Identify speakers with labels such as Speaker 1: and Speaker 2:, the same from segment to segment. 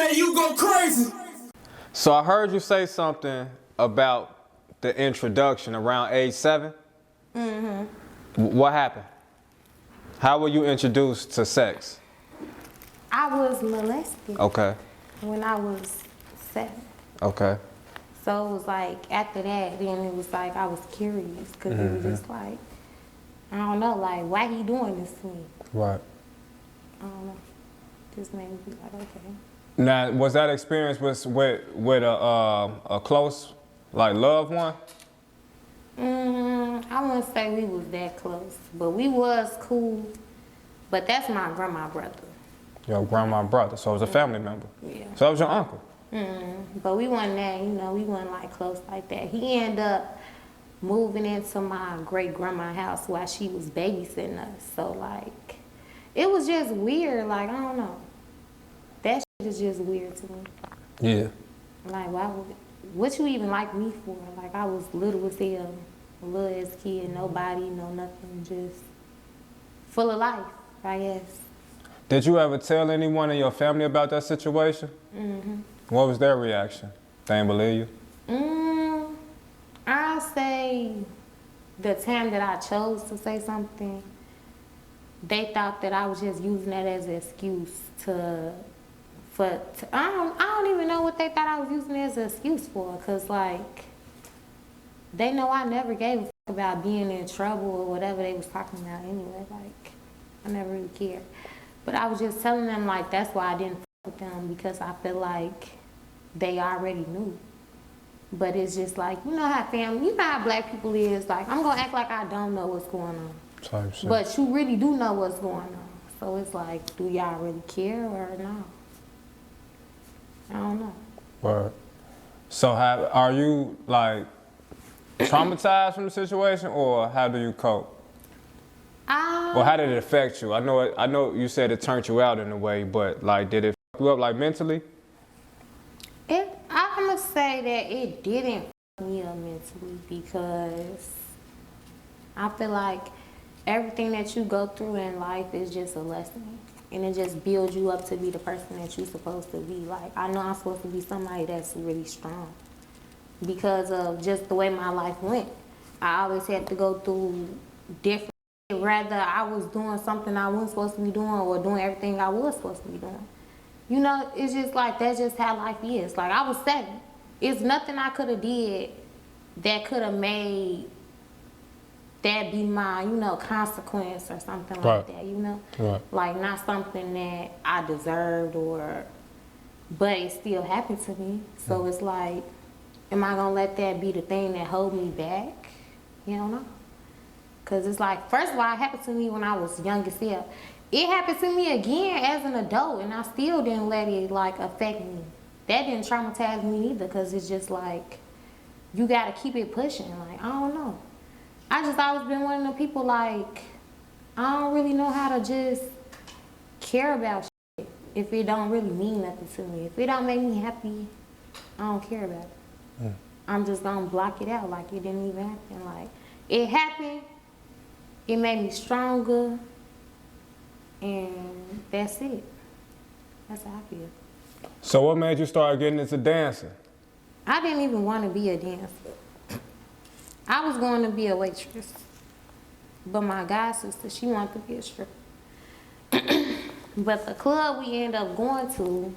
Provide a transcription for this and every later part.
Speaker 1: DJ, you go crazy.
Speaker 2: So I heard you say something about the introduction around age 7.
Speaker 3: Mm-hmm.
Speaker 2: What happened? How were you introduced to sex?
Speaker 3: I was molested.
Speaker 2: Okay.
Speaker 3: When I was 7.
Speaker 2: Okay.
Speaker 3: So it was like, after that, then it was like, I was curious, because it was just like, I don't know, like, why he doing this to me?
Speaker 2: Right.
Speaker 3: I don't know. Just made me be like, okay.
Speaker 2: Now, was that experience with a close, like, loved one?
Speaker 3: I wouldn't say we was that close, but we was cool. But that's my grandma brother.
Speaker 2: Your grandma brother, so it was a family member.
Speaker 3: Yeah.
Speaker 2: So that was your uncle.
Speaker 3: But we wasn't that, we wasn't like close like that. He ended up moving into my great grandma's house while she was babysitting us. So like, it was just weird. Like, I don't know. That shit is just weird to me.
Speaker 2: Yeah.
Speaker 3: Like, what you even like me for? Like, I was little as hell, a little as kid, nobody, no nothing, just full of life, I guess.
Speaker 2: Did you ever tell anyone in your family about that situation? What was their reaction? They didn't believe you?
Speaker 3: I'll say the time that I chose to say something, they thought that I was just using that as an excuse I don't even know what they thought I was using it as an excuse for, because like, they know I never gave a fuck about being in trouble or whatever they was talking about anyway. Like, I never really cared. But I was just telling them, like, that's why I didn't fuck with them, because I feel like they already knew. But it's just like, you know how black people is, like, I'm gonna act like I don't know what's going on. But you really do know what's going on. So it's like, do y'all really care or no? I don't know.
Speaker 2: Word. So are you like traumatized from the situation, or how do you cope? Or how did it affect you? I know you said it turned you out in a way, but like, did it fuck you up like mentally?
Speaker 3: I'm gonna say that it didn't fuck me up mentally, because I feel like everything that you go through in life is just a lesson. And it just builds you up to be the person that you're supposed to be. Like, I know I'm supposed to be somebody that's really strong because of just the way my life went. I always had to go through different, rather I was doing something I wasn't supposed to be doing or doing everything I was supposed to be doing. It's just like, that's just how life is. Like, I was 7. It's nothing I could have did that could have made that be my, consequence or something like that,
Speaker 2: Right.
Speaker 3: Like, not something that I deserved but it still happened to me. So it's like, am I gonna let that be the thing that hold me back? You don't know. Cause it's like, first of all, it happened to me when I was young as hell. It happened to me again as an adult, and I still didn't let it like affect me. That didn't traumatize me either, cause it's just like, you gotta keep it pushing. Like, I don't know. I just always been one of the people, like, I don't really know how to just care about shit if it don't really mean nothing to me. If it don't make me happy, I don't care about it. I'm just gonna block it out like it didn't even happen. Like, it happened, it made me stronger, and that's it. That's how I feel.
Speaker 2: So what made you start getting into dancing?
Speaker 3: I didn't even want to be a dancer. I was going to be a waitress, but my god sister, she wanted to be a stripper. But the club we ended up going to,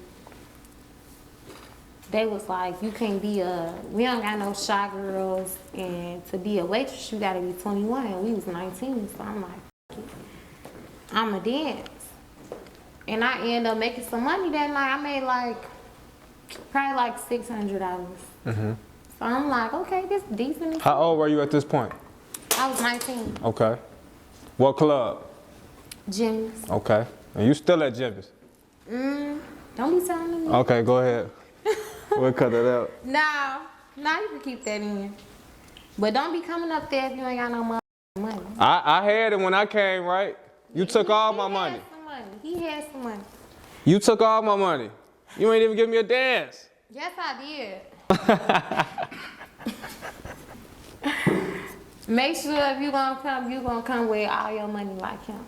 Speaker 3: they was like, we don't got no shy girls, and to be a waitress, you gotta be 21, and we was 19, so I'm like, I'ma dance. And I ended up making some money that night. I made probably like $600. So I'm like, okay, this is decent.
Speaker 2: How old were you at this point?
Speaker 3: I was 19.
Speaker 2: Okay. What club?
Speaker 3: Jimmy's.
Speaker 2: Okay. And you still at Jimmy's?
Speaker 3: Don't be telling me.
Speaker 2: Okay, go ahead. We'll cut it out.
Speaker 3: No, you can keep that in. But don't be coming up there if you ain't got no money.
Speaker 2: I had it when I came, right? You took all my money.
Speaker 3: He had some money.
Speaker 2: You took all my money. You ain't even give me a dance.
Speaker 3: Yes, I did. Make sure if you gonna come with all your money like him.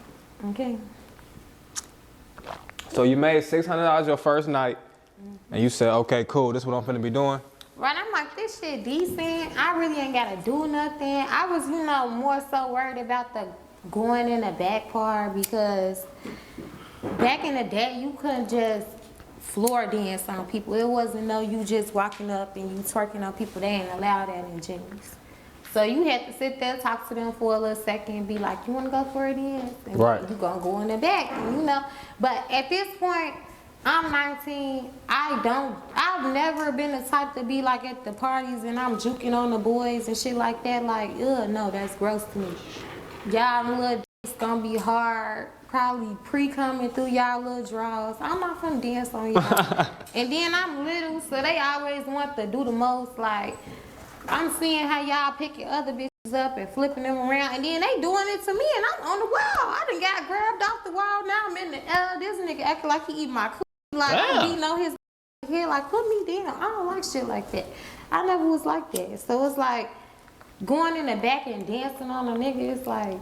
Speaker 3: Okay?
Speaker 2: So you made $600 your first night. and you said, okay, cool, this is what I'm finna be doing?
Speaker 3: Right, I'm like, this shit decent. I really ain't gotta do nothing. I was, more so worried about the going in the back part because back in the day, you couldn't just floor dance on people. It wasn't no you just walking up and you twerking on people. They ain't allowed that in Jimmy's. So you had to sit there, talk to them for a little second and be like, you want to go for a dance? And
Speaker 2: right.
Speaker 3: You going to go in the back, But at this point, I'm 19. I've never been the type to be like at the parties and I'm juking on the boys and shit like that. Like, no, that's gross to me. Y'all little it's gonna be hard. Probably pre-coming through y'all little draws. I'm not gonna dance on y'all. And then I'm little, so they always want to do the most. Like, I'm seeing how y'all picking other bitches up and flipping them around, and then they doing it to me, and I'm on the wall. I done got grabbed off the wall. Now I'm in the air. This nigga acting like he eat my cookie. Like, I'm beating on his head. Like, put me down. I don't like shit like that. I never was like that. So it's like going in the back and dancing on a nigga. It's like,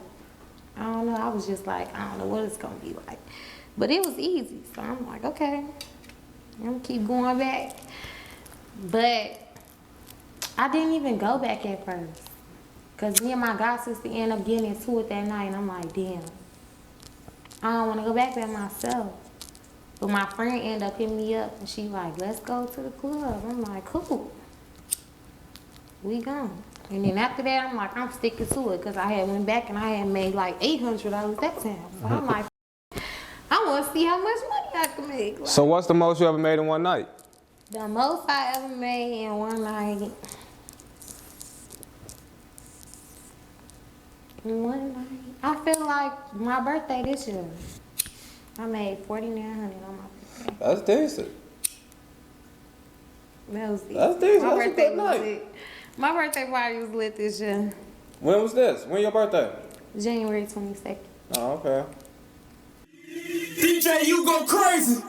Speaker 3: I don't know. I was just like, I don't know what it's gonna be like. But it was easy. So I'm like, okay. I'm gonna keep going back. But I didn't even go back at first. Cause me and my god sister ended up getting into it that night, and I'm like, damn, I don't wanna go back there myself. But my friend ended up hitting me up and she like, let's go to the club. I'm like, cool. We gone. And then after that, I'm like, I'm sticking to it because I had went back and I had made like $800 that time. So I'm like, I want to see how much money I can make. Like,
Speaker 2: so what's the most you ever made in one night?
Speaker 3: The most I ever made in one night. I feel like my birthday this year. I made $4,900 on my birthday.
Speaker 1: That's decent.
Speaker 3: That's decent.
Speaker 1: My
Speaker 3: That's
Speaker 1: birthday was
Speaker 3: lit. My birthday party was lit this year.
Speaker 1: When was this? When your birthday?
Speaker 3: January 22nd.
Speaker 1: Oh, okay.
Speaker 4: DJ, you go crazy.